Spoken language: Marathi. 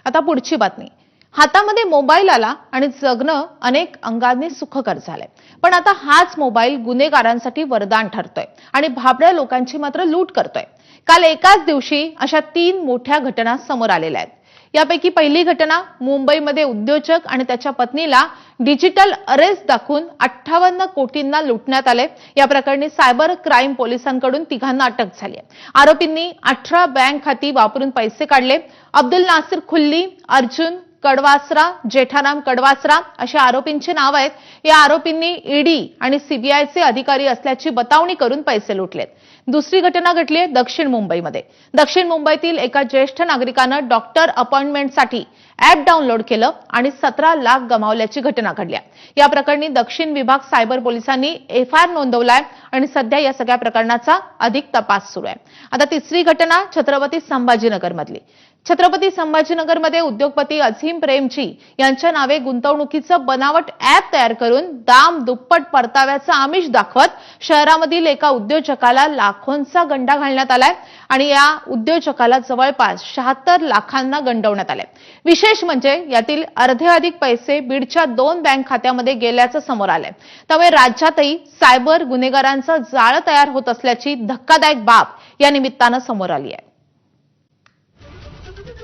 आता पुढची बातमी. हातामध्ये मोबाईल आला आणि जगणं अनेक अंगांनी सुखकर झालंय. पण आता हाच मोबाईल गुन्हेगारांसाठी वरदान ठरतोय आणि भाबड्या लोकांची मात्र लूट करतोय. काल एकाच दिवशी अशा 3 मोठ्या घटना समोर आलेल्या आहेत. यापैकी पहिली घटना, मुंबईमध्ये उद्योजक आणि त्याच्या पत्नीला डिजिटल अरेस्ट दाखवून 58 कोटींना लुटण्यात आले. या प्रकरणी सायबर क्राईम पोलिसांकडून तिघांना अटक झाली आहे. आरोपींनी 18 बँक खाती वापरून पैसे काढले. अब्दुल नासिर खुल्ली, अर्जुन कडवासरा, जेठाराम कडवासरा अशी आरोपींची नाव आहेत. या आरोपींनी ईडी आणि सीबीआयचे अधिकारी असल्याची बतावणी करून पैसे लुटलेत. दुसरी घटना घडली आहे दक्षिण मुंबईमध्ये. दक्षिण मुंबईतील एका ज्येष्ठ नागरिकानं डॉक्टर अपॉइंटमेंटसाठी ॲप डाउनलोड केलं आणि 17 लाख गमावल्याची घटना घडली. या प्रकरणी दक्षिण विभाग सायबर पोलिसांनी एफआयआर नोंदवलाय आणि सध्या या सगळ्या प्रकरणाचा अधिक तपास सुरू आहे. आता तिसरी घटना छत्रपती संभाजीनगरमधली. छत्रपती संभाजीनगरमध्ये उद्योगपती अझीम प्रेमजी यांच्या नावे गुंतवणुकीचं बनावट ॲप तयार करून दाम दुप्पट परताव्याचं आमिष दाखवत शहरामधील एका उद्योजकाला लाखोंचा गंडा घालण्यात आलाय आणि या उद्योजकाला जवळपास 76 लाखांना गंडवण्यात आले. विशेष म्हणजे यातील अर्धे पैसे बीडच्या 2 बँक खात्यामध्ये गेल्याचं समोर आलंय. त्यामुळे राज्यातही सायबर गुन्हेगारांचं जाळं तयार होत असल्याची धक्कादायक बाब या निमित्तानं समोर आली आहे.